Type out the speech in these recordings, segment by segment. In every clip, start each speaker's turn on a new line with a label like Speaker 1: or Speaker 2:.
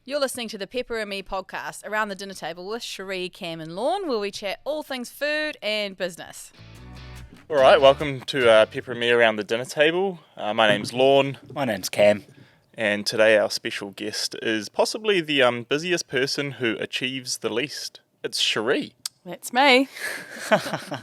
Speaker 1: You're listening to the Pepper and Me podcast, Around the Dinner Table with Cherie, Cam and Lorne, where we chat all things food and business.
Speaker 2: All right, welcome to Pepper and Me Around the Dinner Table. My name's Lorne.
Speaker 3: My name's Cam.
Speaker 2: And today our special guest is possibly the busiest person who achieves the least. It's Cherie.
Speaker 1: That's me.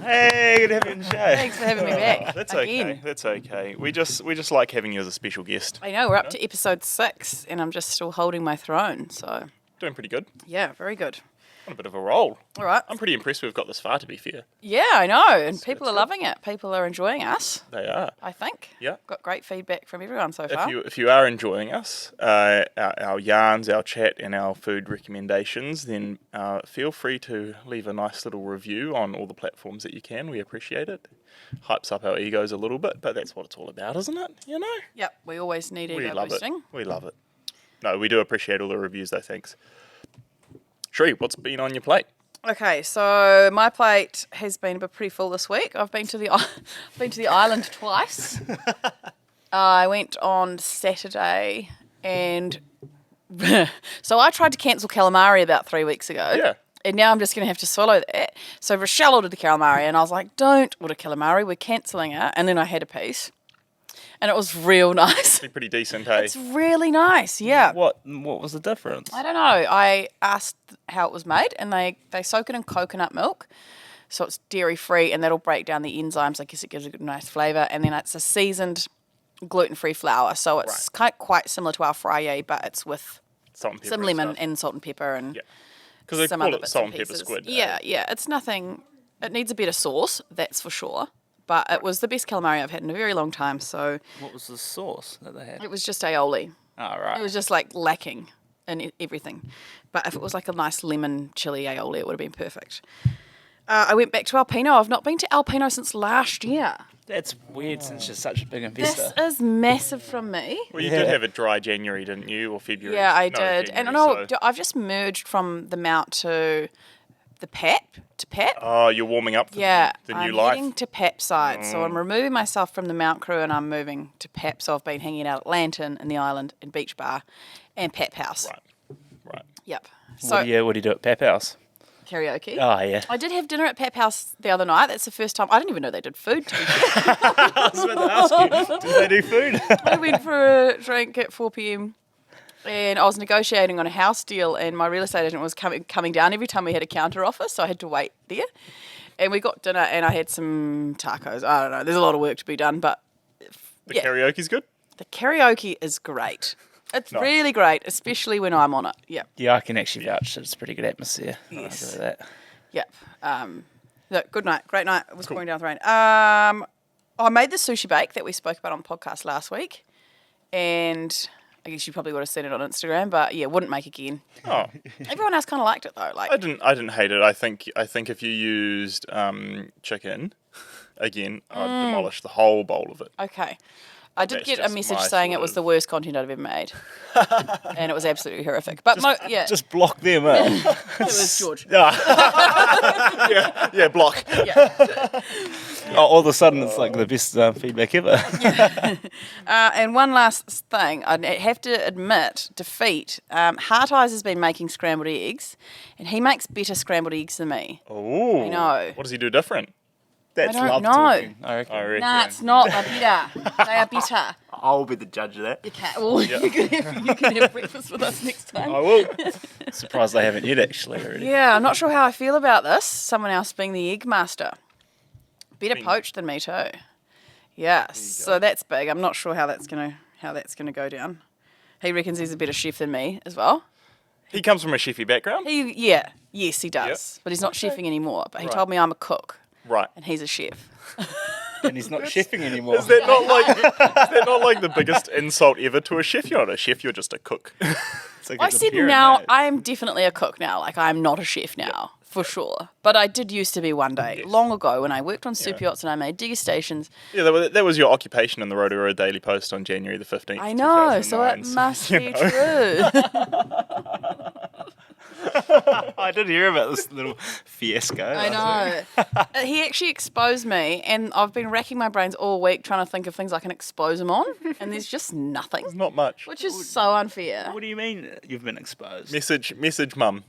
Speaker 3: Hey, good to have you on the show.
Speaker 1: Thanks for having me back.
Speaker 2: That's
Speaker 1: again.
Speaker 2: okay. That's okay. We just like having you as a special guest.
Speaker 1: I know, we're up to episode 6 and I'm just still holding my throne, so
Speaker 2: Doing pretty good.
Speaker 1: yeah, very good.
Speaker 2: On a bit of a roll.
Speaker 1: All right.
Speaker 2: I'm pretty impressed we've got this far, to be fair.
Speaker 1: Yeah, I know, and people
Speaker 2: that's
Speaker 1: are
Speaker 2: good.
Speaker 1: loving it. People are enjoying us,
Speaker 2: They are.
Speaker 1: I think.
Speaker 2: Yeah.
Speaker 1: Got great feedback from everyone so far.
Speaker 2: If you are enjoying us, our yarns, our chat, and our food recommendations, then feel free to leave a nice little review on all the platforms that you can. We appreciate it. Hypes up our egos a little bit, but that's what it's all about, isn't it? You know?
Speaker 1: Yep, we always need
Speaker 2: We
Speaker 1: ego
Speaker 2: love
Speaker 1: boosting.
Speaker 2: it. We love it. No, we do appreciate all the reviews, though. Thanks. Cherie, what's been on your plate?
Speaker 1: Okay, so my plate has been pretty full this week. I've been to the island twice. I went on Saturday, and so I tried to cancel calamari about 3 weeks ago.
Speaker 2: Yeah.
Speaker 1: And now I'm just going to have to swallow that. So Rochelle ordered the calamari, and I was like, "Don't order calamari. We're cancelling it." And then I had a piece, and it was real nice.
Speaker 2: Pretty decent, hey?
Speaker 1: It's really nice, yeah.
Speaker 3: What was the difference?
Speaker 1: I don't know. I asked how it was made, and they soak it in coconut milk, so it's dairy-free, and that'll break down the enzymes. I guess it gives a good, nice flavour. And then it's a seasoned gluten-free flour, so it's quite similar to our fryer, but it's with
Speaker 2: Salt and pepper
Speaker 1: some
Speaker 2: and
Speaker 1: lemon
Speaker 2: stuff.
Speaker 1: and salt and pepper and
Speaker 2: Because they
Speaker 1: some
Speaker 2: call
Speaker 1: other
Speaker 2: it
Speaker 1: bits
Speaker 2: salt
Speaker 1: and
Speaker 2: and pepper
Speaker 1: pieces.
Speaker 2: squid.
Speaker 1: Yeah, yeah. It's nothing. It needs a bit of sauce, that's for sure. But it was the best calamari I've had in a very long time, so
Speaker 3: What was the sauce that they had?
Speaker 1: it was just aioli.
Speaker 3: Oh, right.
Speaker 1: It was just like lacking in everything. But if it was like a nice lemon chili aioli, it would have been perfect. I went back to Alpino. I've not been to Alpino since last year.
Speaker 3: That's weird since you're such a big
Speaker 1: This
Speaker 3: investor.
Speaker 1: is massive from me.
Speaker 2: Well, you did have a dry January, didn't you? Or February?
Speaker 1: Yeah, I
Speaker 2: No,
Speaker 1: did.
Speaker 2: January,
Speaker 1: And no,
Speaker 2: so-
Speaker 1: I've just merged from the Mount to the Pap.
Speaker 2: Oh, you're warming up for
Speaker 1: Yeah,
Speaker 2: the new
Speaker 1: I'm
Speaker 2: life.
Speaker 1: heading to Pap side. So I'm removing myself from the Mount crew and I'm moving to Pap. So I've been hanging out at Lantern in the Island and Beach Bar and Pap House.
Speaker 2: Right.
Speaker 1: Yep.
Speaker 3: What
Speaker 1: So
Speaker 3: do you do at Pep House?
Speaker 1: karaoke.
Speaker 3: Oh, yeah.
Speaker 1: I did have dinner at Pap House the other night. That's the first time. I didn't even know they did food. To be fair.
Speaker 3: I was about to ask you, do they do food?
Speaker 1: I went for a drink at 4 p.m. and I was negotiating on a house deal, and my real estate agent was coming down every time we had a counter offer, so I had to wait there. And we got dinner, and I had some tacos. I don't know. There's a lot of work to be done, but
Speaker 2: The
Speaker 1: yeah.
Speaker 2: karaoke's good?
Speaker 1: The karaoke is great. It's
Speaker 2: Nice.
Speaker 1: really great, especially when I'm on it. Yep.
Speaker 3: Yeah, I can actually vouch that it's a pretty good atmosphere.
Speaker 1: Yes.
Speaker 3: I enjoy that.
Speaker 1: Yep. Look, good night. Great night. It was pouring down the rain. I made the sushi bake that we spoke about on the podcast last week. And I guess you probably would have seen it on Instagram, but yeah, wouldn't make again.
Speaker 2: Oh,
Speaker 1: Everyone else kind of liked it though. Like,
Speaker 2: I didn't hate it. I think if you used chicken, again, I'd demolish the whole bowl of it.
Speaker 1: okay. I did
Speaker 2: That's
Speaker 1: get a
Speaker 2: just
Speaker 1: message
Speaker 2: my
Speaker 1: saying
Speaker 2: sort
Speaker 1: it was
Speaker 2: of-
Speaker 1: the worst content I've ever made. And it was absolutely horrific. But yeah,
Speaker 3: Just block them in.
Speaker 1: it was George.
Speaker 2: Yeah, block.
Speaker 1: Yeah.
Speaker 3: All of a sudden, it's like the best feedback ever.
Speaker 1: And one last thing, I have to admit, defeat. Heart Eyes has been making scrambled eggs, and he makes better scrambled eggs than me.
Speaker 2: Oh,
Speaker 1: I know.
Speaker 2: What does he do different?
Speaker 3: That's
Speaker 1: don't
Speaker 3: love
Speaker 1: know.
Speaker 3: talking, I reckon.
Speaker 2: I reckon.
Speaker 1: Nah, it's not. They're bitter. They are bitter.
Speaker 3: I'll be the judge of that.
Speaker 1: You can, you can have breakfast with us next time.
Speaker 2: I will.
Speaker 3: Surprised they haven't yet, actually, already.
Speaker 1: Yeah, I'm not sure how I feel about this. Someone else being the egg master. Better poached than me too. Yeah, so that's big. I'm not sure how that's gonna go down. He reckons he's a better chef than me as well.
Speaker 2: He comes from a chefy background.
Speaker 1: Yes, he does.
Speaker 2: Yep.
Speaker 1: But he's not chefing anymore. But he
Speaker 2: Right.
Speaker 1: told me I'm a cook
Speaker 2: Right.
Speaker 1: and he's a chef.
Speaker 3: And he's not chefing anymore.
Speaker 2: Is that not like the biggest insult ever to a chef? You're not a chef. You're just a cook.
Speaker 3: It's like
Speaker 1: I
Speaker 3: he's a
Speaker 1: said
Speaker 3: parent,
Speaker 1: now
Speaker 3: mate.
Speaker 1: I am definitely a cook now. Like I'm not a chef now. For sure. But I did used to be one day, long ago, when I worked on super yachts and I made degustations.
Speaker 2: Yeah, that was your occupation in the Rotorua Daily Post on January the 15th.
Speaker 1: I know, so it
Speaker 2: 2009,
Speaker 1: must
Speaker 2: you
Speaker 1: be
Speaker 2: know.
Speaker 1: true.
Speaker 3: I did hear about this little fiasco.
Speaker 1: I know. He actually exposed me, and I've been racking my brains all week trying to think of things I can expose him on, and there's just nothing,
Speaker 2: Not much.
Speaker 1: which is so unfair.
Speaker 3: What do you mean you've been exposed?
Speaker 2: Message mum.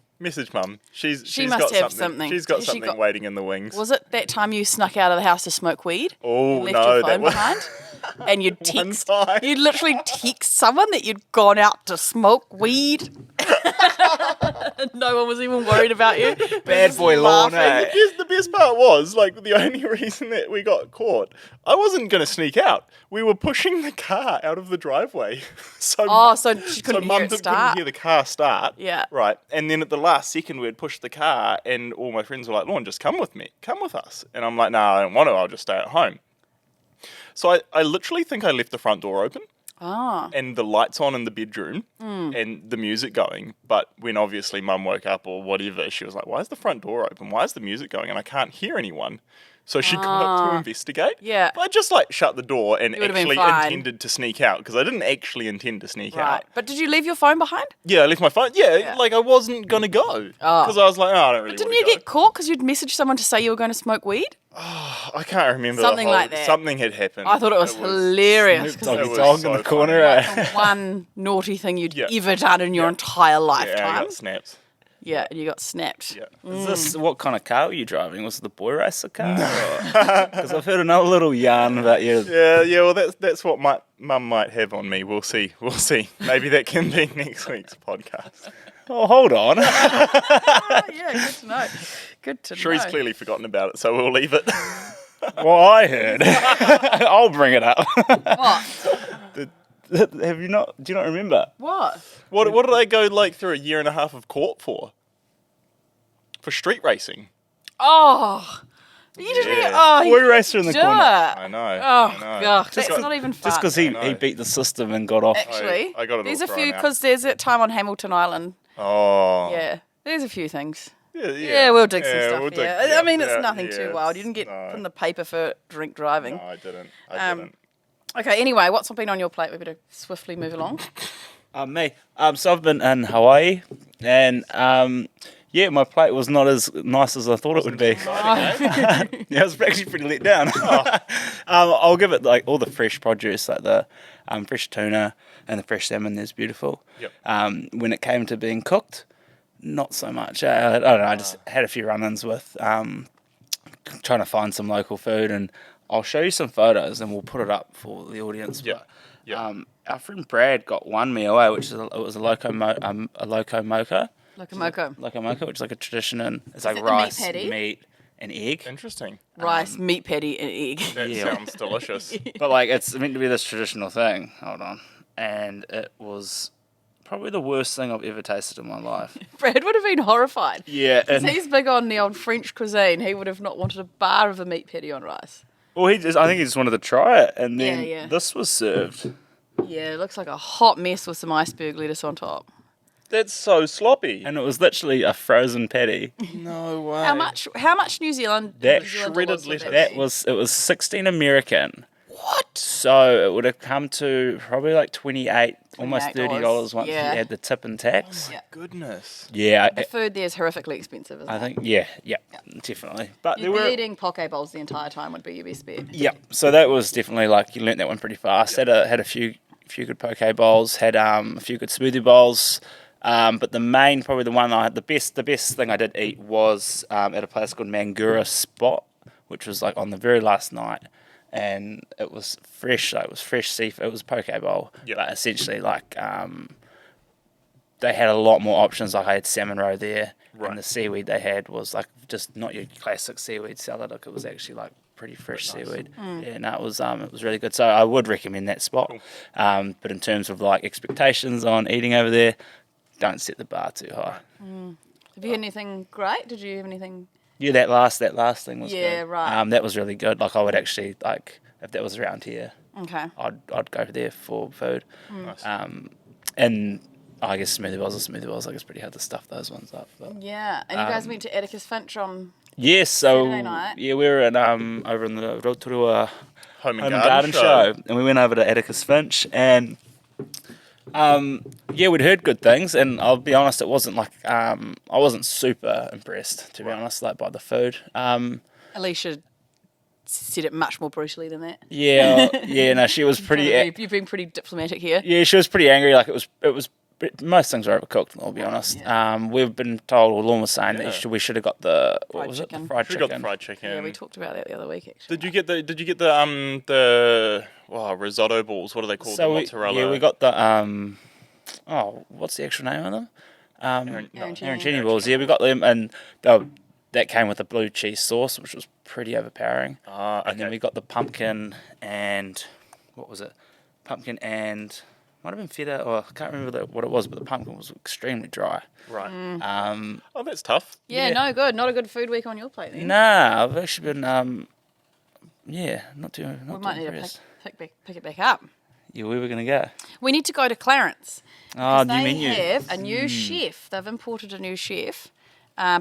Speaker 2: She's
Speaker 1: must
Speaker 2: got
Speaker 1: have something.
Speaker 2: She's got
Speaker 1: Has she
Speaker 2: something
Speaker 1: got-
Speaker 2: waiting in the wings.
Speaker 1: Was it that time you snuck out of the house to smoke weed?
Speaker 2: Oh,
Speaker 1: Left
Speaker 2: no,
Speaker 1: your
Speaker 2: that
Speaker 1: phone
Speaker 2: was-
Speaker 1: behind? And you'd
Speaker 2: One
Speaker 1: text,
Speaker 2: time.
Speaker 1: you'd literally text someone that you'd gone out to smoke weed. No one was even worried about you. They were
Speaker 3: Bad
Speaker 1: just
Speaker 3: boy Lorne,
Speaker 1: laughing.
Speaker 2: The best part was, like, the only reason that we got caught, I wasn't going to sneak out. We were pushing the car out of the driveway. So
Speaker 1: Oh, so she couldn't hear
Speaker 2: Mum
Speaker 1: it
Speaker 2: couldn't
Speaker 1: start.
Speaker 2: hear the car start.
Speaker 1: Yeah.
Speaker 2: Right. And then at the last second, we'd pushed the car, and all my friends were like, Lorne, just come with me. Come with us. And I'm like, no, I don't want to. I'll just stay at home. So I literally think I left the front door open.
Speaker 1: Ah.
Speaker 2: And the lights on in the bedroom and the music going. But when obviously Mum woke up or whatever, she was like, why is the front door open? Why is the music going? And I can't hear anyone. So she got up to investigate.
Speaker 1: Yeah.
Speaker 2: But I just like shut the door and
Speaker 1: You would've been
Speaker 2: actually
Speaker 1: fine.
Speaker 2: intended to sneak out because I didn't actually intend to sneak
Speaker 1: Right.
Speaker 2: out.
Speaker 1: But did you leave your phone behind?
Speaker 2: Yeah, I left my phone. Yeah, like I wasn't going to go. Because I was like, oh, I don't really
Speaker 1: Didn't
Speaker 2: want
Speaker 1: you
Speaker 2: to go.
Speaker 1: get caught because you'd messaged someone to say you were going to smoke weed?
Speaker 2: I can't remember.
Speaker 1: Something like that.
Speaker 2: Something had happened.
Speaker 1: I thought it was hilarious. 'cause
Speaker 3: Doggy
Speaker 2: It was
Speaker 3: dog
Speaker 2: so
Speaker 3: in the
Speaker 2: funny.
Speaker 3: corner. Eh?
Speaker 1: the one naughty thing you'd
Speaker 2: Yeah.
Speaker 1: ever done in your entire
Speaker 2: Yeah, I
Speaker 1: lifetime.
Speaker 2: got snapped.
Speaker 1: Yeah, and you got snapped.
Speaker 2: Yeah.
Speaker 3: Is this what kind of car were you driving? Was it the boy racer car? Because I've heard another little yarn about you.
Speaker 2: Yeah. Well, that's what my mum might have on me. We'll see. Maybe that can be next week's podcast.
Speaker 3: Oh, hold on.
Speaker 1: Oh, yeah, good to know. Good to
Speaker 2: Cherie's
Speaker 1: know.
Speaker 2: clearly forgotten about it, so we'll leave it.
Speaker 3: Well, I heard. I'll bring it up.
Speaker 1: What?
Speaker 3: Have you not? Do you not remember?
Speaker 1: What?
Speaker 2: What did I go like through a year and a half of court for? For street racing.
Speaker 1: Oh. You didn't
Speaker 2: Yeah.
Speaker 1: even... Oh,
Speaker 3: Boy racer in the
Speaker 1: duh.
Speaker 3: corner.
Speaker 2: I know.
Speaker 1: Oh,
Speaker 2: I know.
Speaker 1: gosh. That's
Speaker 2: got-
Speaker 1: not even fun.
Speaker 3: Just because he
Speaker 2: know.
Speaker 3: beat the system and got off.
Speaker 1: Actually,
Speaker 2: I got it
Speaker 1: there's
Speaker 2: all
Speaker 1: a few...
Speaker 2: thrown out.
Speaker 1: Because there's that time on Hamilton Island.
Speaker 2: Oh.
Speaker 1: Yeah. There's a few things.
Speaker 2: Yeah,
Speaker 1: Yeah, we'll dig some stuff.
Speaker 2: we'll dig-
Speaker 1: I mean, it's
Speaker 2: yeah,
Speaker 1: nothing
Speaker 2: yeah,
Speaker 1: too wild. You didn't get
Speaker 2: no.
Speaker 1: put in the paper for drink driving.
Speaker 2: No, I didn't.
Speaker 1: Um, Okay, anyway, what's been on your plate? We better swiftly move along.
Speaker 3: Me. So I've been in Hawaii, and yeah, my plate was not as nice as I thought it would be. Yeah, I was actually pretty let down. I'll give it like all the fresh produce, like the fresh tuna and the fresh salmon. There's beautiful.
Speaker 2: Yep.
Speaker 3: When it came to being cooked, not so much. I don't know. I just had a few run-ins with trying to find some local food, and I'll show you some photos, and we'll put it up for the audience.
Speaker 2: Yeah.
Speaker 3: But,
Speaker 2: Yeah.
Speaker 3: our friend Brad got one meal, which is it was a loco mocha.
Speaker 1: Loco mocha.
Speaker 3: Which is like a tradition, and it's like
Speaker 1: it the meat
Speaker 3: rice,
Speaker 1: patty?
Speaker 3: meat, and egg.
Speaker 2: Interesting.
Speaker 1: Rice, meat patty, and egg.
Speaker 2: That
Speaker 3: Yeah.
Speaker 2: sounds delicious.
Speaker 3: But like it's meant to be this traditional thing. Hold on, and it was probably the worst thing I've ever tasted in my life.
Speaker 1: Brad would have been horrified.
Speaker 3: Yeah, and
Speaker 1: He's big on the old French cuisine. He would have not wanted a bar of a meat patty on rice.
Speaker 3: well, I think he just wanted to try it, and then
Speaker 1: Yeah.
Speaker 3: this was served.
Speaker 1: Yeah, it looks like a hot mess with some iceberg lettuce on top.
Speaker 2: That's so sloppy.
Speaker 3: And it was literally a frozen patty.
Speaker 2: No way.
Speaker 1: How much New Zealand?
Speaker 3: That
Speaker 1: New Zealand
Speaker 2: shredded
Speaker 1: dollars would
Speaker 2: lettuce.
Speaker 1: be?
Speaker 3: It was 16 American.
Speaker 1: What?
Speaker 3: So it would have come to probably like 28, almost
Speaker 1: $28,
Speaker 3: $30 once
Speaker 1: yeah.
Speaker 3: you add the tip and tax.
Speaker 1: Yeah.
Speaker 2: Goodness.
Speaker 3: Yeah,
Speaker 1: The food there is horrifically expensive, isn't
Speaker 3: I
Speaker 1: it?
Speaker 3: think yeah, definitely. But
Speaker 1: You'd be eating poke bowls the entire time would be your best bet.
Speaker 3: yeah. So that was definitely like you learnt that one pretty fast. Had a few good poke bowls. Had a few good smoothie bowls. But the main, probably the one I had the best thing I did eat was at a place called Mangura Spot, which was like on the very last night, and it was fresh. Like, it was fresh seafood. It was a poke bowl,
Speaker 2: Yep.
Speaker 3: but essentially like they had a lot more options. Like I had salmon roe there,
Speaker 2: Right.
Speaker 3: and the seaweed they had was like just not your classic seaweed salad. Like it was actually like pretty fresh seaweed. Yeah, no, it was really good. So I would recommend that spot.
Speaker 2: Cool.
Speaker 3: But in terms of like expectations on eating over there, don't set the bar too high.
Speaker 1: Have you had anything great? Did you have anything?
Speaker 3: Yeah, that last thing was
Speaker 1: Yeah,
Speaker 3: good.
Speaker 1: right.
Speaker 3: That was really good. Like I would actually like if that was around here,
Speaker 1: Okay.
Speaker 3: I'd go there for food.
Speaker 2: Nice.
Speaker 3: And I guess smoothie bowls. Like it's pretty hard to stuff those ones up. But.
Speaker 1: Yeah, and you guys went to Atticus Finch on.
Speaker 3: Yes, so
Speaker 1: Saturday night.
Speaker 3: yeah, we were at over in the Rotorua
Speaker 2: Home
Speaker 3: Home and Garden Show, and we went over to Atticus Finch, and Yeah, we'd heard good things, and I'll be honest, it wasn't like I wasn't super impressed, to be honest, like by the food.
Speaker 1: Alicia said it much more brutally than that.
Speaker 3: Yeah, no, she was pretty.
Speaker 1: You've been pretty diplomatic here.
Speaker 3: Yeah, she was pretty angry. Like it was. Most things are overcooked. I'll be honest.
Speaker 1: Yeah.
Speaker 3: We've been told, or Lorne was saying that we should have got the what was it? The fried
Speaker 2: We
Speaker 3: chicken.
Speaker 2: got the fried chicken.
Speaker 1: Yeah, we talked about that the other week. Actually,
Speaker 2: Did you get the risotto balls? What are they called?
Speaker 3: So
Speaker 2: the mozzarella.
Speaker 3: yeah, we got the what's the actual name of them? Arancini balls. Yeah, we got them, and that came with a blue cheese sauce, which was pretty overpowering.
Speaker 2: Okay.
Speaker 3: And then we got the pumpkin and what was it? Pumpkin and might have been feta, or I can't remember what it was, but the pumpkin was extremely dry.
Speaker 2: Right. Oh, that's tough.
Speaker 1: yeah, no good. Not a good food week on your plate then.
Speaker 3: Nah, I've actually been not too
Speaker 1: We might need
Speaker 3: impressed.
Speaker 1: to pick it back up.
Speaker 3: Yeah, where we're gonna go?
Speaker 1: We need to go to Clarence.
Speaker 3: Oh, new
Speaker 1: They
Speaker 3: menu.
Speaker 1: have a new chef. They've imported a new chef,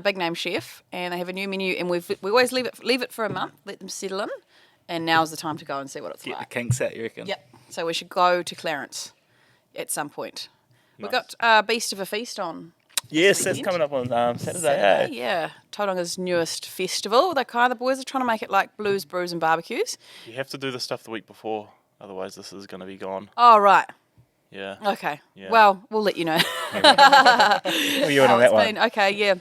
Speaker 1: big name chef, and they have a new menu. And we always leave it for a month, let them settle in, and now's the time to go and see what it's
Speaker 3: Get the
Speaker 1: like.
Speaker 3: kinks out, you reckon?
Speaker 1: Yep. So we should go to Clarence at some point. We've
Speaker 2: Nice.
Speaker 1: got Beast of a Feast on.
Speaker 3: Yes,
Speaker 1: this
Speaker 3: that's
Speaker 1: weekend.
Speaker 3: coming up on Saturday.
Speaker 1: Saturday,
Speaker 3: eh?
Speaker 1: yeah. Tauranga's newest festival. The boys are trying to make it like blues, brews, and barbecues.
Speaker 2: You have to do the stuff the week before, otherwise this is going to be gone.
Speaker 1: Oh, right.
Speaker 2: Yeah.
Speaker 1: Okay.
Speaker 2: Yeah.
Speaker 1: Well, we'll let you know.
Speaker 3: What are you on
Speaker 1: How
Speaker 3: that
Speaker 1: it's
Speaker 3: one?
Speaker 1: been. Okay, yeah.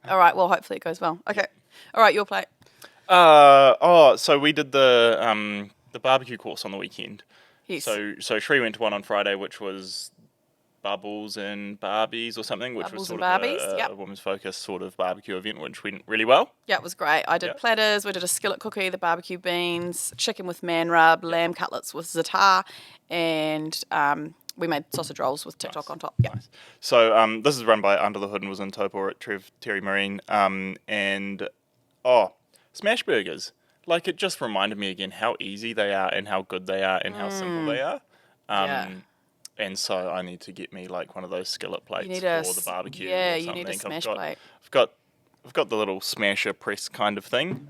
Speaker 1: All right, well, hopefully it goes well. Okay. All right, your plate.
Speaker 2: So we did the barbecue course on the weekend.
Speaker 1: Yes.
Speaker 2: So Cherie went to one on Friday, which was Bubbles and Barbies or something, which
Speaker 1: Bubbles
Speaker 2: was
Speaker 1: and
Speaker 2: sort of
Speaker 1: Barbies, yep.
Speaker 2: a women's focused sort of barbecue event, which went really well.
Speaker 1: Yeah, it was great. I did
Speaker 2: Yep.
Speaker 1: platters. We did a skillet cookie, the barbecue beans, chicken with man rub, lamb cutlets with za'atar, and we made sausage rolls with TikTok on top. Yeah.
Speaker 2: Nice. So this is run by Under the Hood and was in Taupo at Terry Marine. Smash burgers. Like, it just reminded me again how easy they are and how good they are and how simple they are.
Speaker 1: Yeah.
Speaker 2: And so I need to get me like one of those skillet plates
Speaker 1: need
Speaker 2: for
Speaker 1: a
Speaker 2: the barbecue.
Speaker 1: yeah,
Speaker 2: or
Speaker 1: you need a
Speaker 2: something.
Speaker 1: smash plate.
Speaker 2: I've got the little smasher press kind of thing,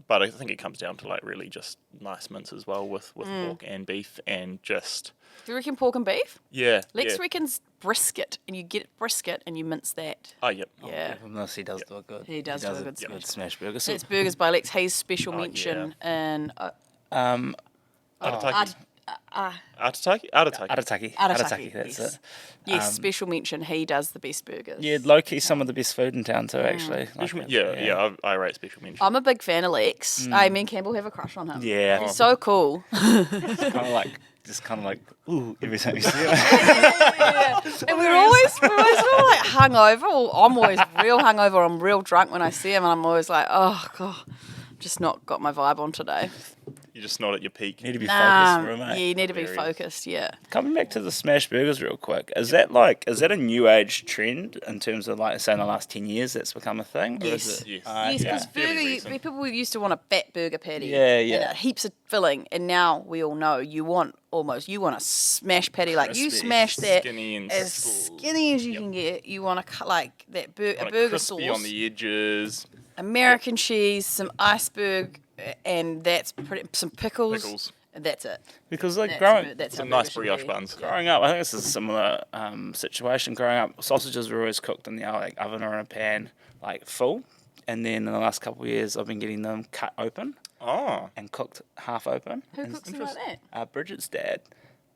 Speaker 2: but I think it comes down to like really just nice mince as well with pork and beef and just
Speaker 1: Do you reckon pork and beef?
Speaker 2: yeah.
Speaker 1: Lex
Speaker 2: yeah.
Speaker 1: reckons brisket, and you get brisket and you mince that.
Speaker 2: Oh yep.
Speaker 1: Yeah.
Speaker 3: Unless he does do it good.
Speaker 1: He does do a good
Speaker 3: good smash burger. So,
Speaker 1: It's Burgers by Lex Hayes special
Speaker 2: Oh,
Speaker 1: mention in
Speaker 2: Arataki. Arataki.
Speaker 3: Arataki, that's
Speaker 1: yes.
Speaker 3: it.
Speaker 1: Yes, special mention. He does the best burgers.
Speaker 3: Yeah, low-key some of the best food in town too, actually. Like,
Speaker 2: I rate special mention.
Speaker 1: I'm a big fan of Lex. Me and Campbell have a crush on him.
Speaker 3: Yeah.
Speaker 1: He's so cool.
Speaker 3: kind of like, ooh, every time you see it.
Speaker 1: And we're always sort of like hungover. Well, I'm always real hungover. I'm real drunk when I see him, and I'm always like, oh god, just not got my vibe on today.
Speaker 2: You're just not at your peak.
Speaker 3: You need to be focused for a
Speaker 1: Yeah,
Speaker 3: mate.
Speaker 1: you need to be
Speaker 2: There he is.
Speaker 1: focused. Yeah.
Speaker 3: Coming back to the smash burgers real quick, is that a new age trend in terms of like say in the last 10 years that's become a thing? Or
Speaker 1: Yes.
Speaker 3: is it,
Speaker 2: Yes.
Speaker 1: Yes, because
Speaker 2: Fairly recent.
Speaker 1: people used to want a fat burger patty.
Speaker 3: Yeah,
Speaker 1: And
Speaker 3: yeah.
Speaker 1: heaps of filling, and now we all know you want a smash patty. Like you
Speaker 3: Crispy,
Speaker 1: smash that
Speaker 2: skinny and
Speaker 1: as skinny as you can get. You want to cut like that a
Speaker 2: Like
Speaker 1: burger
Speaker 2: crispy
Speaker 1: sauce,
Speaker 2: on the edges.
Speaker 1: American cheese, some iceberg, and that's some pickles.
Speaker 2: Pickles.
Speaker 1: And that's it.
Speaker 3: Because like
Speaker 1: That's
Speaker 2: Some
Speaker 1: how
Speaker 2: nice
Speaker 1: burgers should
Speaker 2: brioche
Speaker 1: be.
Speaker 2: buns.
Speaker 3: growing up, I think this is a similar situation. Growing up, sausages were always cooked in the like oven or in a pan, like full. And then in the last couple of years, I've been getting them cut open
Speaker 2: Oh.
Speaker 3: and cooked half open.
Speaker 1: Who cooks them like that?
Speaker 3: Bridget's dad.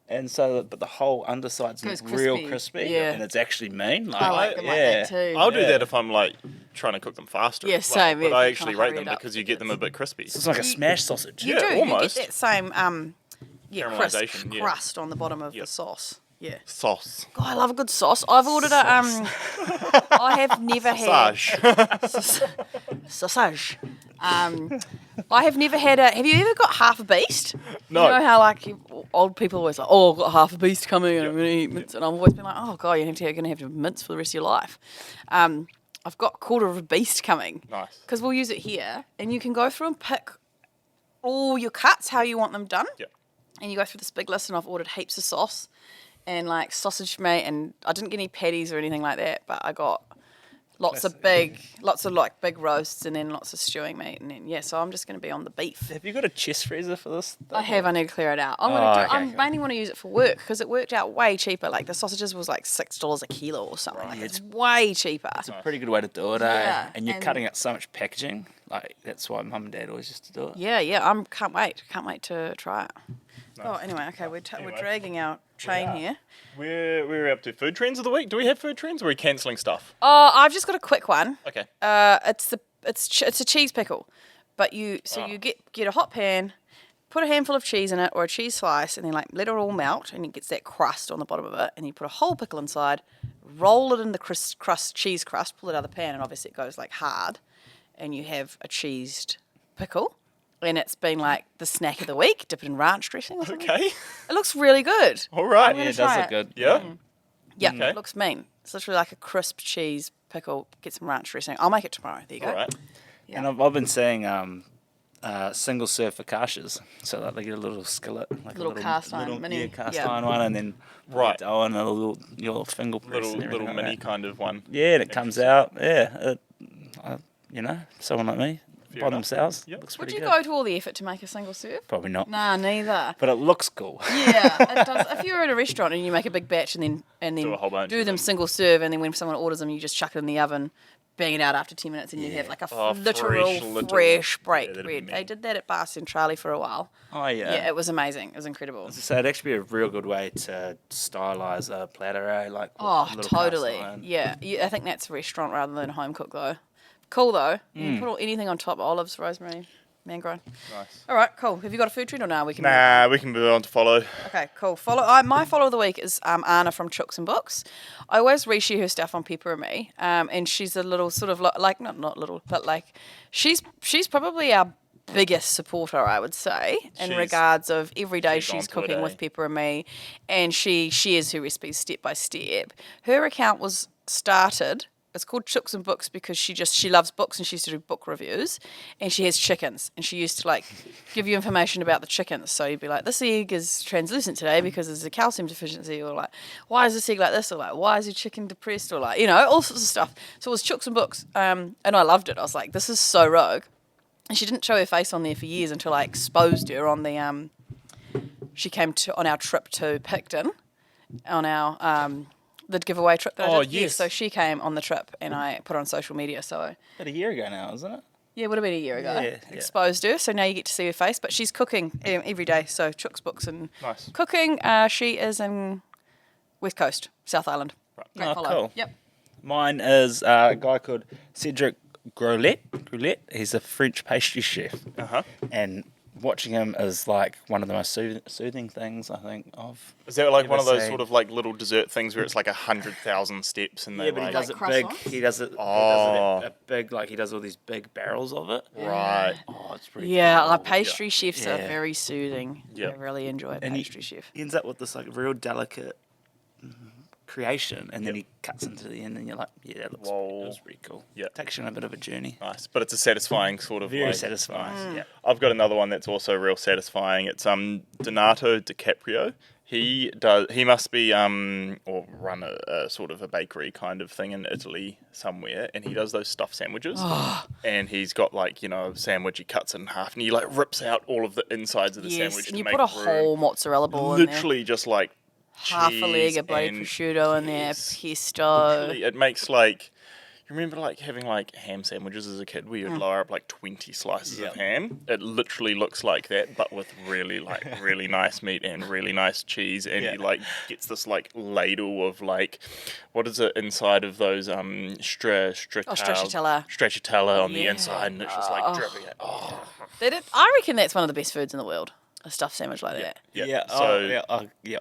Speaker 3: And so, but the whole underside's
Speaker 1: Goes
Speaker 3: real
Speaker 1: crispy.
Speaker 3: crispy,
Speaker 1: Yeah.
Speaker 3: and it's actually mean. Like,
Speaker 1: I like them like that too.
Speaker 2: I'll do
Speaker 3: Yeah.
Speaker 2: that if I'm like trying to cook them faster.
Speaker 1: Yeah,
Speaker 2: as well,
Speaker 1: same,
Speaker 2: But
Speaker 1: yeah,
Speaker 2: I
Speaker 1: if
Speaker 2: actually
Speaker 1: you're trying
Speaker 2: rate
Speaker 1: to
Speaker 2: them
Speaker 1: hurry it up.
Speaker 2: because you get them a bit crispy.
Speaker 3: it's like a smash sausage.
Speaker 1: You
Speaker 2: Yeah,
Speaker 1: do.
Speaker 2: almost.
Speaker 1: You get that same
Speaker 2: Caramelisation, yeah.
Speaker 1: crust on the bottom of the
Speaker 2: Yep.
Speaker 1: sauce. Yeah.
Speaker 2: Sauce.
Speaker 1: God, I love a good sauce. I've ordered a I have never had
Speaker 2: Sausage.
Speaker 1: sausage. I have never had a. Have you ever got half a beast?
Speaker 2: No.
Speaker 1: You know how like old people always like, oh, I've got half a beast coming and I'm gonna eat mince, and I've always been like, oh god, you're gonna have to mince for the rest of your life. I've got a quarter of a beast coming.
Speaker 2: Nice.
Speaker 1: Because we'll use it here, and you can go through and pick all your cuts how you want them done.
Speaker 2: Yep.
Speaker 1: And you go through this big list, and I've ordered heaps of sauce and like sausage mate, and I didn't get any patties or anything like that, but I got lots of like big roasts, and then lots of stewing meat, and then so I'm just going to be on the beef.
Speaker 3: Have you got a chest freezer for this?
Speaker 1: I have. I need to clear it out. I mainly want to use it for work because it worked out way cheaper. Like the sausages was like $6 a kilo or something. Like it's way cheaper.
Speaker 3: It's a pretty good way to do it, eh?
Speaker 1: Yeah,
Speaker 3: And you're cutting out so much packaging. Like that's why Mum and Dad always used to do it.
Speaker 1: Yeah. Can't wait to try it. Nice. Oh, anyway, okay, we're dragging our chain here.
Speaker 2: We're up to food trends of the week. Do we have food trends, or are we cancelling stuff?
Speaker 1: Oh, I've just got a quick one.
Speaker 2: Okay.
Speaker 1: It's a cheese pickle, but you get a hot pan, put a handful of cheese in it or a cheese slice, and then like let it all melt, and it gets that crust on the bottom of it, and you put a whole pickle inside, roll it in the cheese crust, pull it out of the pan, and obviously it goes like hard, and you have a cheesed pickle. And it's been like the snack of the week, dip it in ranch dressing or something.
Speaker 2: Okay.
Speaker 1: It looks really good.
Speaker 2: All right.
Speaker 3: Yeah, it does look good.
Speaker 2: Yeah.
Speaker 1: Yeah,
Speaker 2: Okay.
Speaker 1: it looks mean. It's literally like a crisp cheese pickle. Get some ranch dressing. I'll make it tomorrow. There you go.
Speaker 2: All right.
Speaker 1: Yeah.
Speaker 3: And I've been seeing single serve focaccias. So like they get a little skillet, like
Speaker 1: Little cast iron mini.
Speaker 3: cast iron one, and then
Speaker 2: Right.
Speaker 3: dough and your little finger press and
Speaker 2: Little
Speaker 3: everything
Speaker 2: mini
Speaker 3: like that.
Speaker 2: kind of one.
Speaker 3: Yeah, and it comes out. Yeah, someone like me
Speaker 2: Fair
Speaker 3: by
Speaker 2: enough.
Speaker 3: themselves
Speaker 2: Yep.
Speaker 3: looks
Speaker 1: Would
Speaker 3: pretty
Speaker 1: you
Speaker 3: good.
Speaker 1: go to all the effort to make a single serve?
Speaker 3: Probably not,
Speaker 1: Nah, neither.
Speaker 3: but it looks cool.
Speaker 1: Yeah, it does. If you're at a restaurant and you make a big batch and then
Speaker 2: Do a whole bunch
Speaker 1: do
Speaker 2: of
Speaker 1: them
Speaker 2: them.
Speaker 1: single serve, and then when someone orders them, you just chuck it in the oven, bang it out after 10 minutes, and you have like a literal fresh break
Speaker 2: that'd
Speaker 1: bread.
Speaker 2: be
Speaker 1: They did that at Pastry and Charlie for a while.
Speaker 3: Oh yeah.
Speaker 1: Yeah, it was amazing. It was incredible.
Speaker 3: So it'd actually be a real good way to stylize a platter, eh? Like with
Speaker 1: Oh,
Speaker 3: a little
Speaker 1: totally.
Speaker 3: cast iron.
Speaker 1: Yeah, I think that's a restaurant rather than home cook though. Cool though. You can put anything on top: olives, rosemary, mangrove.
Speaker 2: Nice.
Speaker 1: All right, cool. Have you got a food trend or no? We can.
Speaker 2: Nah, we can move on to follow.
Speaker 1: Okay, cool. My follow of the week is Anna from Chooks and Books. I always reshare her stuff on Pepper and Me, and she's a little sort of like not little, but like she's probably our biggest supporter, I would say, in regards of every day she's
Speaker 2: onto it,
Speaker 1: cooking
Speaker 2: eh?
Speaker 1: with Pepper and Me, and she shares her recipes step by step. Her account was started. It's called Chooks and Books because she loves books and she used to do book reviews, and she has chickens, and she used to like give you information about the chickens. So you'd be like, this egg is translucent today because there's a calcium deficiency, or like, why is this egg like this, or like, why is your chicken depressed, or like, all sorts of stuff. So it was Chooks and Books, and I loved it. I was like, this is so rogue. And she didn't show her face on there for years until I exposed her on the she came on our trip to Picton on our the giveaway trip that I did.
Speaker 3: yes.
Speaker 1: So she came on the trip and I put her on social media. So
Speaker 3: About a year ago now, isn't it?
Speaker 1: yeah, it would have been a year ago.
Speaker 3: Yeah.
Speaker 1: Exposed her, so now you get to see her face. But she's cooking every day. So Chooks Books and
Speaker 2: Nice.
Speaker 1: cooking. She is in West Coast, South Island.
Speaker 2: Right.
Speaker 1: Great
Speaker 3: Oh,
Speaker 1: follow.
Speaker 3: cool.
Speaker 1: Yep.
Speaker 3: Mine is a guy called Cedric Grolet. He's a French pastry chef.
Speaker 2: Uh-huh.
Speaker 3: And watching him is like one of the most soothing things I think of.
Speaker 2: Is that like
Speaker 3: ever
Speaker 2: one of those
Speaker 3: seen.
Speaker 2: sort of like little dessert things where it's like 100,000 steps and they
Speaker 3: Yeah, but he
Speaker 2: like...
Speaker 3: does
Speaker 1: Like
Speaker 3: it big.
Speaker 1: croissants?
Speaker 3: He does it.
Speaker 2: Oh.
Speaker 3: A big, like he does all these big barrels of it.
Speaker 2: Right.
Speaker 3: Oh, it's pretty.
Speaker 1: Yeah,
Speaker 3: cool.
Speaker 1: our pastry chefs are
Speaker 3: Yeah.
Speaker 1: very soothing.
Speaker 2: Yeah.
Speaker 1: I really enjoy a
Speaker 3: And he-
Speaker 1: pastry chef.
Speaker 3: He ends up with this like real delicate creation, and then
Speaker 2: Yep.
Speaker 3: he cuts into the end, and you're like, yeah, that looks
Speaker 2: Whoa.
Speaker 3: that was pretty cool.
Speaker 2: Yep.
Speaker 3: Takes you on a bit of a journey.
Speaker 2: Nice. But it's a satisfying sort of
Speaker 3: Very
Speaker 2: like...
Speaker 3: satisfying. Yeah.
Speaker 2: I've got another one that's also real satisfying. It's Donato DiCaprio. He must be or run a sort of a bakery kind of thing in Italy somewhere, and he does those stuffed sandwiches. And he's got like a sandwich he cuts in half, and he like rips out all of the insides of the
Speaker 1: Yes,
Speaker 2: sandwich
Speaker 1: and
Speaker 2: to
Speaker 1: you
Speaker 2: make
Speaker 1: put a
Speaker 2: room.
Speaker 1: whole mozzarella ball in there.
Speaker 2: Literally just like
Speaker 1: Half a leg
Speaker 2: cheese
Speaker 1: of bloody
Speaker 2: and
Speaker 1: prosciutto in there,
Speaker 2: yes.
Speaker 1: pesto.
Speaker 2: Literally, it makes like... You remember like having like ham sandwiches as a kid where you'd
Speaker 1: Mm.
Speaker 2: lower up like 20 slices
Speaker 3: Yep.
Speaker 2: of ham? It literally looks like that, but with really nice meat and really nice cheese, and
Speaker 3: Yeah.
Speaker 2: he like gets this like ladle of like, what is it inside of those stracciatella on the
Speaker 1: Yeah.
Speaker 2: inside, and it's just like dripping it. Oh,
Speaker 1: I reckon that's one of the best foods in the world. A stuffed sandwich like that.
Speaker 2: yeah.
Speaker 3: So
Speaker 2: So
Speaker 3: yeah.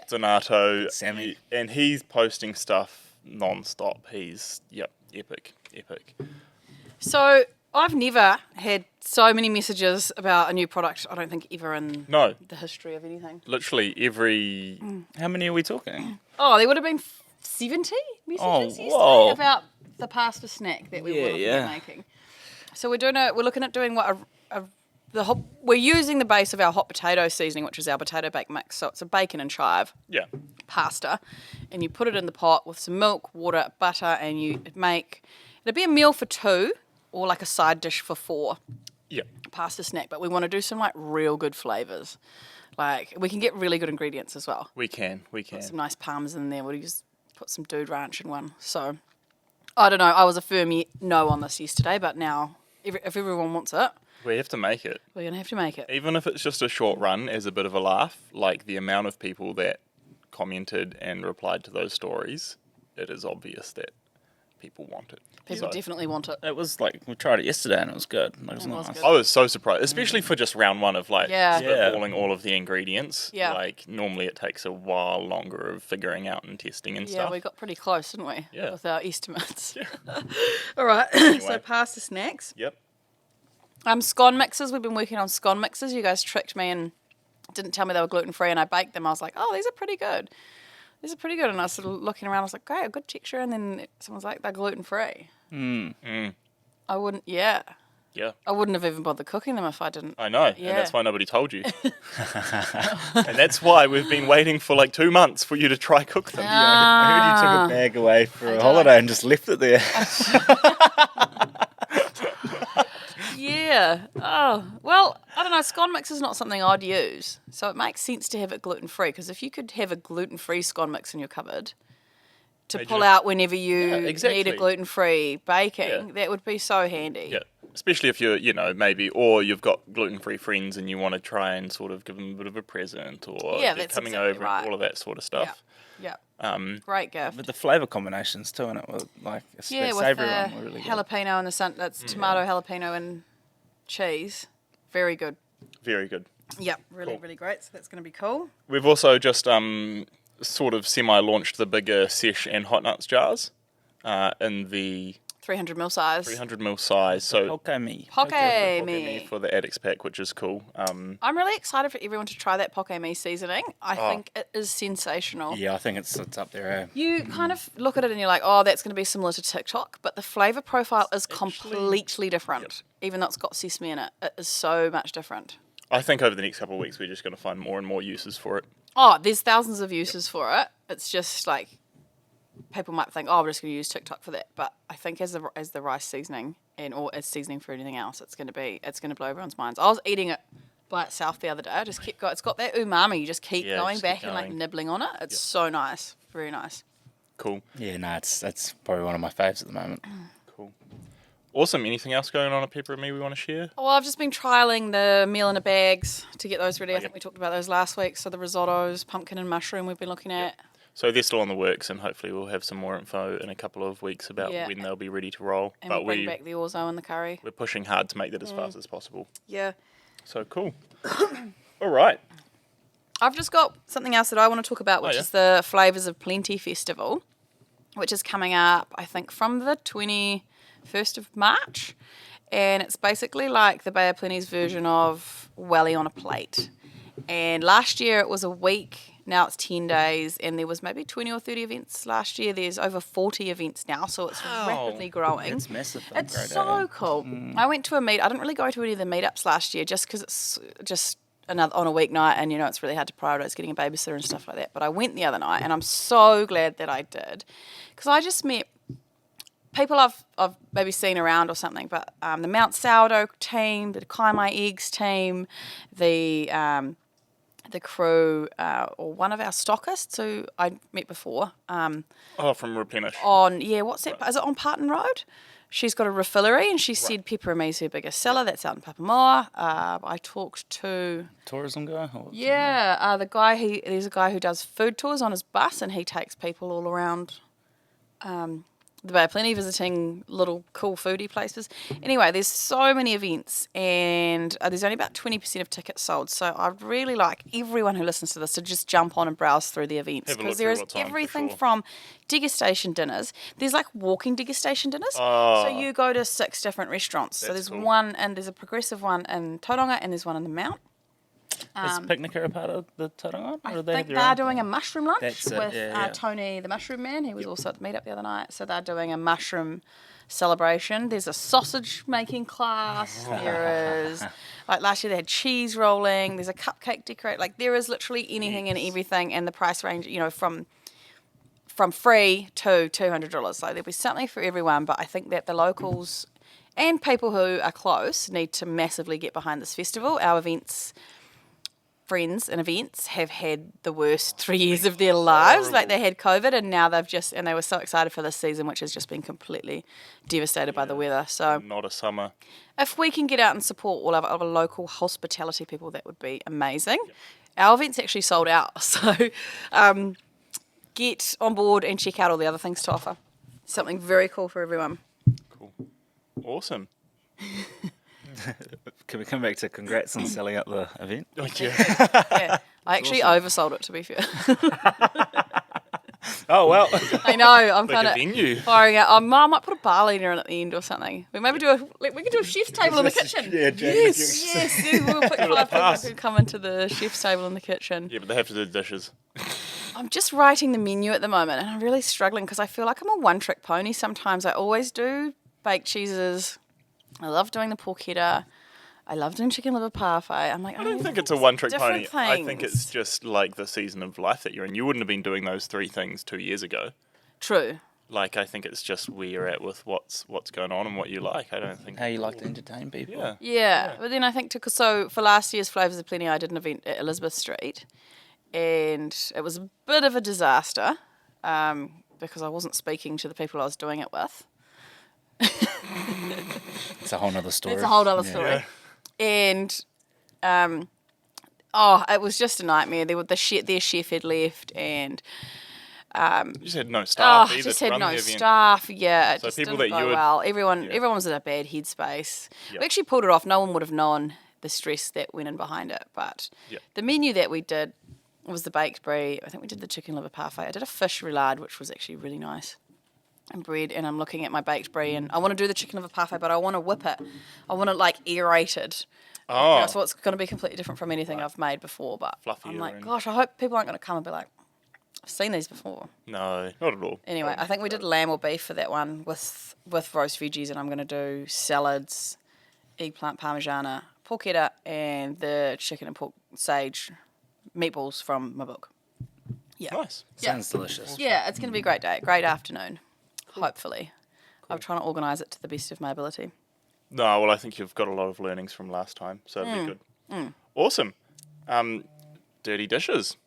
Speaker 2: Donato,
Speaker 3: Sammy.
Speaker 2: and he's posting stuff non-stop. He's epic.
Speaker 1: So I've never had so many messages about a new product. I don't think ever in
Speaker 2: No,
Speaker 1: the history of anything.
Speaker 2: literally every...
Speaker 3: How many are we talking?
Speaker 1: Oh, there would have been 70 messages
Speaker 3: Oh,
Speaker 1: yesterday
Speaker 3: whoa.
Speaker 1: about the pasta snack that we were looking at making. So we're looking at doing we're using the base of our hot potato seasoning, which is our potato bake mix. So it's a bacon and chive
Speaker 2: Yeah.
Speaker 1: pasta, and you put it in the pot with some milk, water, butter, and you make It'd be a meal for 2 or like a side dish for 4
Speaker 2: Yeah.
Speaker 1: pasta snack, but we want to do some like real good flavours. Like we can get really good ingredients as well.
Speaker 2: We can.
Speaker 1: Put some nice parmesan in there. We'll just put some dude ranch in one. So I don't know. I was a firm no on this yesterday, but now if everyone wants it,
Speaker 2: We have to make it.
Speaker 1: we're gonna have to make it.
Speaker 2: Even if it's just a short run as a bit of a laugh, like the amount of people that commented and replied to those stories, it is obvious that people want it.
Speaker 1: People
Speaker 2: So-
Speaker 1: definitely want it.
Speaker 3: It was like, we tried it yesterday and it was good. Like, it was
Speaker 1: It was
Speaker 3: nice.
Speaker 1: good.
Speaker 2: I was so surprised, especially for just round one of like
Speaker 1: Yeah.
Speaker 2: spitballing all of the ingredients.
Speaker 1: Yeah.
Speaker 2: Like normally it takes a while longer of figuring out and testing and
Speaker 1: Yeah,
Speaker 2: stuff.
Speaker 1: we got pretty close, didn't we?
Speaker 2: Yeah.
Speaker 1: With our estimates. All right. So
Speaker 2: Anyway.
Speaker 1: pasta snacks.
Speaker 2: Yep.
Speaker 1: Scone mixes. We've been working on scone mixes. You guys tricked me and didn't tell me they were gluten free, and I baked them. I was like, oh, these are pretty good. These are pretty good. And I was sort of looking around. I was like, great, a good texture. And then someone's like, they're gluten free. I wouldn't. Yeah.
Speaker 2: Yeah.
Speaker 1: I wouldn't have even bothered cooking them if I didn't.
Speaker 2: I know,
Speaker 1: Yeah.
Speaker 2: and that's why nobody told you. And that's why we've been waiting for like 2 months for you to try cook them.
Speaker 3: I heard you took a bag away for a holiday and just left it there.
Speaker 1: Yeah. Oh, well, I don't know. Scone mix is not something I'd use. So it makes sense to have it gluten free, because if you could have a gluten free scone mix in your cupboard to
Speaker 2: Made
Speaker 1: pull
Speaker 2: you-
Speaker 1: out whenever you
Speaker 2: Yeah, exactly.
Speaker 1: need a gluten free baking,
Speaker 2: Yeah.
Speaker 1: that would be so handy.
Speaker 2: Yeah, especially if you're, maybe, or you've got gluten-free friends and you want to try and sort of give them a bit of a present, or
Speaker 1: Yeah,
Speaker 2: they're
Speaker 1: that's
Speaker 2: coming
Speaker 1: exactly
Speaker 2: over,
Speaker 1: right.
Speaker 2: all of that sort of stuff.
Speaker 1: Yeah.
Speaker 2: Um,
Speaker 1: Great gift.
Speaker 3: But the flavour combinations too, and it was like the
Speaker 1: Yeah, with
Speaker 3: savoury
Speaker 1: the
Speaker 3: one were really good.
Speaker 1: jalapeno and the that's tomato, jalapeno, and cheese. Very good.
Speaker 2: Very good.
Speaker 1: Yeah, really,
Speaker 2: Cool.
Speaker 1: really great. So that's going to be cool.
Speaker 2: We've also just sort of semi-launched the bigger sesh and hot nuts jars in the
Speaker 1: 300 ml size.
Speaker 2: 300ml size. So
Speaker 3: Poke me.
Speaker 1: Poke
Speaker 2: poke
Speaker 1: me.
Speaker 2: me for the addicts pack, which is cool.
Speaker 1: I'm really excited for everyone to try that poke me seasoning. I think it is sensational.
Speaker 3: Yeah, I think it's up there. Eh?
Speaker 1: You kind of look at it and you're like, oh, that's going to be similar to TikTok, but the flavour profile is completely different. Even though it's got sesame in it, it is so much different.
Speaker 2: I think over the next couple of weeks we're just going to find more and more uses for it.
Speaker 1: Oh, there's thousands of uses for it. It's just like people might think, oh, we're just going to use TikTok for that. But I think as the rice seasoning or as seasoning for anything else, it's going to blow everyone's minds. I was eating it by itself the other day. I just kept going. It's got that umami. You just keep going
Speaker 2: just
Speaker 1: back
Speaker 2: keep
Speaker 1: and like
Speaker 2: going.
Speaker 1: nibbling on it. It's so nice. Very nice.
Speaker 2: Cool.
Speaker 3: Yeah, no, that's probably one of my faves at the moment.
Speaker 2: Cool. Awesome. Anything else going on at Pepper and Me we want to share?
Speaker 1: Well, I've just been trialling the meal in a bags to get those ready. I think we talked about those last week. So the risottos, pumpkin and mushroom we've been looking at.
Speaker 2: So they're still on the works, and hopefully we'll have some more info in a couple of weeks about
Speaker 1: Yeah.
Speaker 2: when they'll be ready to roll.
Speaker 1: And
Speaker 2: But
Speaker 1: we'll bring back the orzo and the curry.
Speaker 2: we're pushing hard to make that as fast as possible.
Speaker 1: Yeah.
Speaker 2: So cool. All right.
Speaker 1: I've just got something else that I want to talk about, which
Speaker 2: yeah.
Speaker 1: is the Flavours of Plenty Festival, which is coming up, I think, from the 21st of March. And it's basically like the Bay of Plenty's version of Welly on a plate. And last year it was a week. Now it's 10 days, and there was maybe 20 or 30 events last year. There's over 40 events now, so it's rapidly growing.
Speaker 3: It's massive.
Speaker 1: It's
Speaker 3: Great
Speaker 1: so
Speaker 3: idea.
Speaker 1: cool. I went to a meet. I didn't really go to any of the meetups last year just because it's just another on a weeknight, and it's really hard to prioritize getting a babysitter and stuff like that. But I went the other night, and I'm so glad that I did, because I just met people I've maybe seen around or something. But the Mount Sourdough team, the Kai Mai Eggs team, the crew, or one of our stockists who I met before.
Speaker 2: From Replenish.
Speaker 1: What's that? Is it on Parton Road? She's got a refillery, and she said Pepper and Me's her biggest seller. That's out in Papamoa. I talked to
Speaker 3: Tourism guy? Or
Speaker 1: the guy. There's a guy who does food tours on his bus, and he takes people all around the Bay of Plenty, visiting little cool foodie places. Anyway, there's so many events, and there's only about 20% of tickets sold. So I'd really like everyone who listens to this to just jump on and browse through the events,
Speaker 2: Have a look
Speaker 1: because there
Speaker 2: through
Speaker 1: is
Speaker 2: what's on, for
Speaker 1: everything
Speaker 2: sure.
Speaker 1: from degustation dinners. There's like walking degustation dinners.
Speaker 2: Oh.
Speaker 1: So you go to 6 different restaurants. So
Speaker 2: That's
Speaker 1: there's
Speaker 2: cool.
Speaker 1: one, and there's a progressive one in Tauranga, and there's one in the Mount.
Speaker 3: Is Picnicker a part of the Tauranga?
Speaker 1: I
Speaker 3: Or do they
Speaker 1: think
Speaker 3: have their
Speaker 1: they're
Speaker 3: own?
Speaker 1: doing a mushroom lunch
Speaker 3: That's it,
Speaker 1: with
Speaker 3: yeah.
Speaker 1: Tony, the mushroom man. He was also at the meetup the other night. So they're doing a mushroom celebration. There's a sausage making class. There is, like last year they had cheese rolling. There's a cupcake decorate. Like there is literally anything and everything, and the price range, from from free to $200. So there'll be something for everyone, but I think that the locals and people who are close need to massively get behind this festival. Our friends and events have had the worst 3 years of their lives. Like they had COVID and now and they were so excited for this season, which has just been completely devastated by the weather. So
Speaker 2: Not a summer.
Speaker 1: if we can get out and support all of our local hospitality people, that would be amazing. Our event's actually sold out, so get on board and check out all the other things to offer. Something very cool for everyone.
Speaker 2: Cool. Awesome.
Speaker 3: Can we come back to congrats on selling out the event?
Speaker 2: Oh, yeah.
Speaker 1: Yeah, I actually oversold it, to be fair.
Speaker 3: Oh, well.
Speaker 1: I know, I'm
Speaker 2: Like
Speaker 1: kind
Speaker 2: a
Speaker 1: of
Speaker 2: venue.
Speaker 1: firing out. I might put a bar leader in at the end or something. We maybe we can do a chef's table in the kitchen.
Speaker 3: Yeah,
Speaker 1: Yes, we'll put 5 people who come into the chef's table in the kitchen.
Speaker 2: Yeah, but they have to do the dishes.
Speaker 1: I'm just writing the menu at the moment and I'm really struggling because I feel like I'm a one-trick pony sometimes. I always do baked cheeses. I love doing the porchetta. I love doing chicken liver parfait. I'm like,
Speaker 2: I don't think it's a one-trick pony.
Speaker 1: different
Speaker 2: I think
Speaker 1: things.
Speaker 2: it's just like the season of life that you're in. You wouldn't have been doing those 3 things 2 years ago.
Speaker 1: True.
Speaker 2: Like, I think it's just where you're at with what's going on and what you like. I don't think...
Speaker 3: How you like to entertain people.
Speaker 2: Yeah.
Speaker 1: Yeah, but then I think so for last year's Flavours of Plenty, I did an event at Elizabeth Street, and it was a bit of a disaster because I wasn't speaking to the people I was doing it with.
Speaker 3: It's a whole nother story.
Speaker 1: It's a whole other story.
Speaker 2: Yeah.
Speaker 1: And it was just a nightmare. Their chef had left, and
Speaker 2: You just had no staff either
Speaker 1: just
Speaker 2: to
Speaker 1: had
Speaker 2: run
Speaker 1: no
Speaker 2: the event.
Speaker 1: staff. Yeah, it
Speaker 2: So
Speaker 1: just
Speaker 2: people
Speaker 1: didn't
Speaker 2: that you
Speaker 1: go
Speaker 2: would-
Speaker 1: well. Everyone was in a bad headspace.
Speaker 2: Yep.
Speaker 1: We actually pulled it off. No one would have known the stress that went in behind it. But
Speaker 2: Yep.
Speaker 1: the menu that we did was the baked brie. I think we did the chicken liver parfait. I did a fish roulade, which was actually really nice. And bread, and I'm looking at my baked brie, and I want to do the chicken liver parfait, but I want to whip it. I want it like aerated.
Speaker 2: Oh,
Speaker 1: Yeah, so it's going to be completely different from anything I've made before. But
Speaker 2: Fluffier
Speaker 1: I'm like,
Speaker 2: and-
Speaker 1: gosh, I hope people aren't going to come and be like, I've seen these before.
Speaker 2: no, not at all.
Speaker 1: Anyway, I think we did lamb or beef for that one with roast veggies, and I'm going to do salads, eggplant parmigiana, porchetta, and the chicken and pork sage meatballs from my book. Yeah.
Speaker 2: Nice.
Speaker 3: Sounds delicious.
Speaker 1: Yeah, it's going to be a great day, great afternoon, hopefully. I'm trying to organise it to the best of my ability.
Speaker 2: No, well, I think you've got a lot of learnings from last time, so it'll be good. Awesome. Dirty dishes.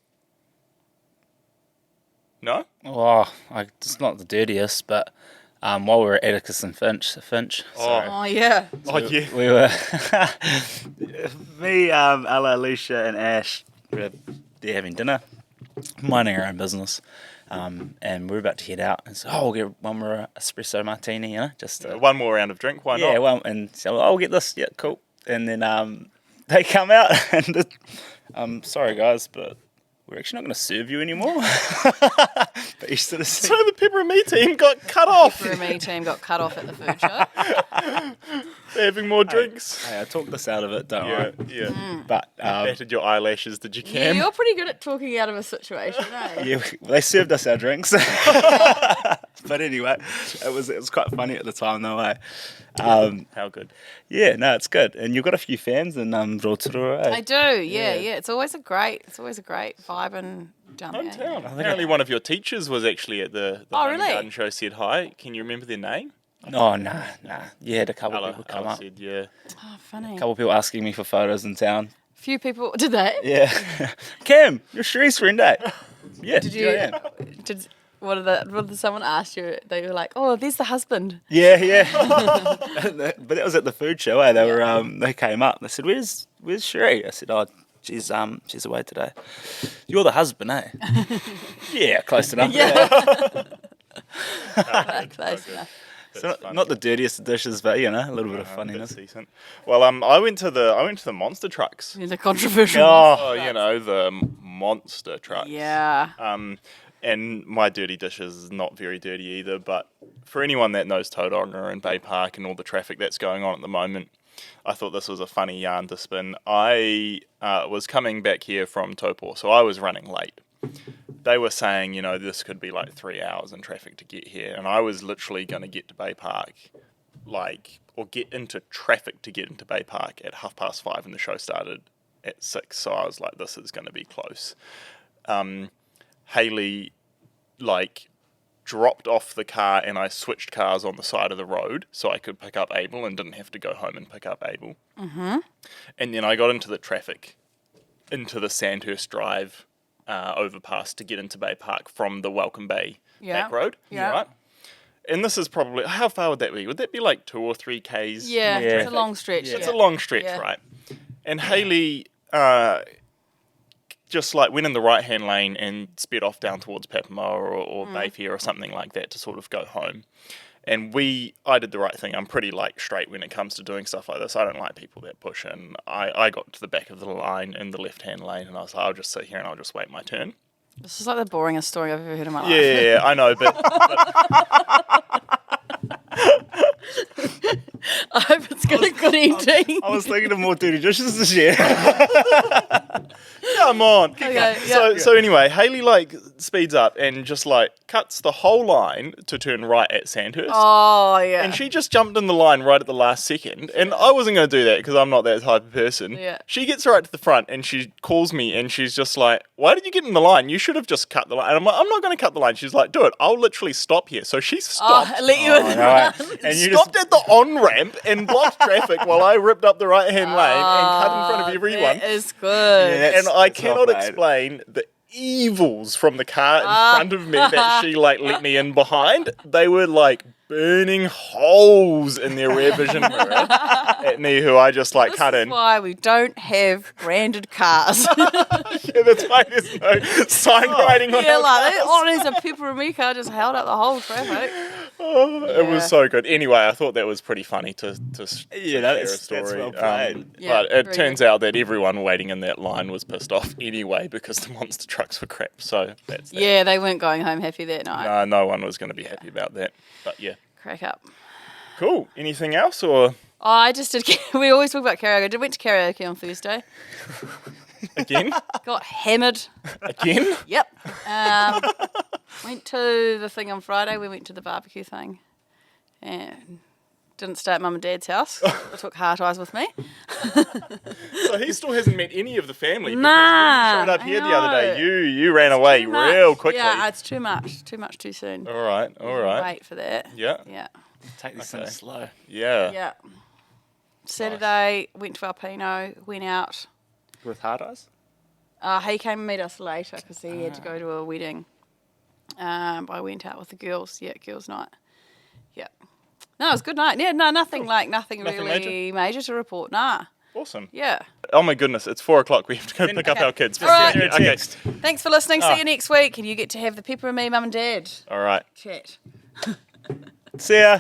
Speaker 2: No?
Speaker 3: Oh, it's not the dirtiest, but while we were at Atticus and Finch,
Speaker 1: Oh, yeah.
Speaker 2: Oh, yeah.
Speaker 3: we were me, Ella, Alicia, and Ash. They're having dinner, minding our own business, and we're about to head out. And so, we'll get one more espresso martini, just to,
Speaker 2: One more round of drink, why
Speaker 3: yeah,
Speaker 2: not?
Speaker 3: well, and so I'll get this. Yeah, cool. And then they come out, and sorry guys, but we're actually not going to serve you anymore. But you sort of
Speaker 2: So the pepperoni team got cut off.
Speaker 1: The me team got cut off at the food show.
Speaker 2: They're having more drinks.
Speaker 3: Hey, I talked this out of it, don't
Speaker 2: Yeah,
Speaker 3: worry.
Speaker 2: yeah.
Speaker 3: But
Speaker 2: Batted your eyelashes, did you,
Speaker 1: Yeah,
Speaker 2: Cam?
Speaker 1: you're pretty good at talking out of a situation, eh?
Speaker 3: yeah, they served us our drinks. But anyway, it was quite funny at the time, though.
Speaker 2: How good.
Speaker 3: Yeah, no, it's good. And you've got a few fans in Rotorua.
Speaker 1: I do, yeah. It's always a great vibe and down there.
Speaker 2: Hometown.
Speaker 1: Yeah.
Speaker 2: Apparently one of your teachers was actually at the
Speaker 1: Oh,
Speaker 2: Home and
Speaker 1: really?
Speaker 2: Garden show, said hi. Can you remember their name?
Speaker 3: Oh, nah. You had a couple of
Speaker 2: Ella,
Speaker 3: people come
Speaker 2: Ella
Speaker 3: up.
Speaker 2: said, yeah.
Speaker 1: Oh, funny.
Speaker 3: A couple of people asking me for photos in town.
Speaker 1: Few people did they?
Speaker 3: Yeah. Cam, you're Cherie's friend, eh? Yeah.
Speaker 1: Did you? What did someone ask you? They were like, "Oh, there's the husband."
Speaker 3: Yeah. But that was at the food show, eh? They were they came up. They said, "Where's Cherie?" I said, "Oh, she's away today." You're the husband, eh? Yeah, close enough.
Speaker 1: Yeah. Close enough.
Speaker 3: So not the dirtiest of dishes, but a little bit of
Speaker 2: That's
Speaker 3: funniness.
Speaker 2: decent. Well, I went to the monster trucks.
Speaker 1: The controversial.
Speaker 2: Oh, the monster trucks.
Speaker 1: Yeah.
Speaker 2: And my dirty dishes is not very dirty either, but for anyone that knows Tauranga and Bay Park and all the traffic that's going on at the moment, I thought this was a funny yarn to spin. I was coming back here from Taupo, so I was running late. They were saying, this could be like 3 hours in traffic to get here, and I was literally going to get to Bay Park, or get into traffic to get into Bay Park at 5:30, and the show started at 6, so I was like, this is going to be close. Hayley, dropped off the car and I switched cars on the side of the road so I could pick up Abel and didn't have to go home and pick up Abel. Mm-hmm. And then I got into the traffic, into the Sandhurst Drive overpass to get into Bay Park from the Welcome Bay back road.
Speaker 1: Yeah.
Speaker 2: Right? And this is probably, how far would that be? Would that be like 2 or 3 Ks?
Speaker 1: Yeah, it's a long stretch.
Speaker 2: It's a long stretch, right? And Hayley just like went in the right-hand lane and sped off down towards Papamoa or Bayfair or something like that to sort of go home. And I did the right thing. I'm pretty like straight when it comes to doing stuff like this. I don't like people that push in. I got to the back of the line in the left-hand lane and I was like, I'll just sit here and I'll just wait my turn.
Speaker 1: This is like the boringest story I've ever heard in my life.
Speaker 2: Yeah, I know, but
Speaker 1: I hope it's got a good ending.
Speaker 3: I was thinking of more dirty dishes this year.
Speaker 2: come on.
Speaker 1: Okay, yeah.
Speaker 2: So anyway, Hayley like speeds up and just like cuts the whole line to turn right at Sandhurst.
Speaker 1: Oh, yeah.
Speaker 2: And she just jumped in the line right at the last second. And I wasn't going to do that because I'm not that type of person.
Speaker 1: Yeah.
Speaker 2: She gets right to the front and she calls me and she's just like, why did you get in the line? You should have just cut the line. And I'm like, I'm not going to cut the line. She's like, do it. I'll literally stop here. So she stopped.
Speaker 1: I let you in.
Speaker 3: Right. And you
Speaker 2: Stopped at the on-ramp and blocked traffic while I ripped up the right-hand lane and cut in front of everyone.
Speaker 1: That is good.
Speaker 3: Yeah,
Speaker 2: And I
Speaker 3: that's
Speaker 2: cannot
Speaker 3: not bad.
Speaker 2: explain the evils from the car in front of me that she like let me in behind. They were like burning holes in their rear vision mirror at me, who I just like
Speaker 1: This
Speaker 2: cut
Speaker 1: is
Speaker 2: in.
Speaker 1: why we don't have branded cars.
Speaker 2: Yeah, that's why there's no sign writing on
Speaker 1: Yeah,
Speaker 2: our
Speaker 1: like
Speaker 2: cars.
Speaker 1: oh, there's a pepper and me car just held up the whole traffic.
Speaker 2: It was so good. Anyway, I thought that was pretty funny to
Speaker 3: Yeah,
Speaker 2: share a
Speaker 3: that's
Speaker 2: story.
Speaker 3: well played.
Speaker 1: Yeah,
Speaker 2: but it
Speaker 1: very
Speaker 2: turns out that everyone waiting in that line was pissed off anyway because the monster trucks were crap. So that's that.
Speaker 1: Yeah, they weren't going home happy that night.
Speaker 2: No one was going to be happy about that. But yeah.
Speaker 1: Crack up.
Speaker 2: Cool. Anything else or
Speaker 1: Oh, I just did. We always talk about karaoke. I went to karaoke on Thursday.
Speaker 2: again?
Speaker 1: Got hammered.
Speaker 2: Again?
Speaker 1: Yep. Went to the thing on Friday. We went to the barbecue thing. And didn't stay at Mum and Dad's house. I took Heart Eyes with me.
Speaker 2: So he still hasn't met any of the family because
Speaker 1: Nah,
Speaker 2: when you showed up
Speaker 1: I
Speaker 2: here the other day,
Speaker 1: know.
Speaker 2: you ran away
Speaker 1: Too much.
Speaker 2: real quickly.
Speaker 1: Yeah, it's too much. Too much too soon.
Speaker 2: All right.
Speaker 1: Wait for that.
Speaker 2: Yeah.
Speaker 1: Yeah.
Speaker 3: Take this
Speaker 2: Okay.
Speaker 3: thing slow.
Speaker 2: Yeah.
Speaker 1: Yeah. Saturday, went to Alpino, went out.
Speaker 3: With hard eyes?
Speaker 1: He came and met us later because he had to go to a wedding. I went out with the girls. Yeah, girls' night. Yeah. No, it was a good night. Yeah, no, nothing
Speaker 2: Nothing
Speaker 1: really major to report. Nah.
Speaker 2: Awesome.
Speaker 1: Yeah.
Speaker 2: Oh my goodness, it's 4:00. We have to go pick up
Speaker 1: Okay.
Speaker 2: our kids.
Speaker 1: All right.
Speaker 2: Okay.
Speaker 1: Thanks for listening. See you next week. And you get to have the Pepper and Me Mum and Dad
Speaker 2: All right.
Speaker 1: chat.
Speaker 3: See ya.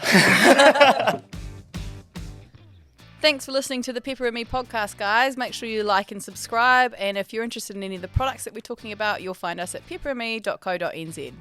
Speaker 1: Thanks for listening to the Pepper and Me podcast, guys. Make sure you like and subscribe. And if you're interested in any of the products that we're talking about, you'll find us at pepperandme.co.nz.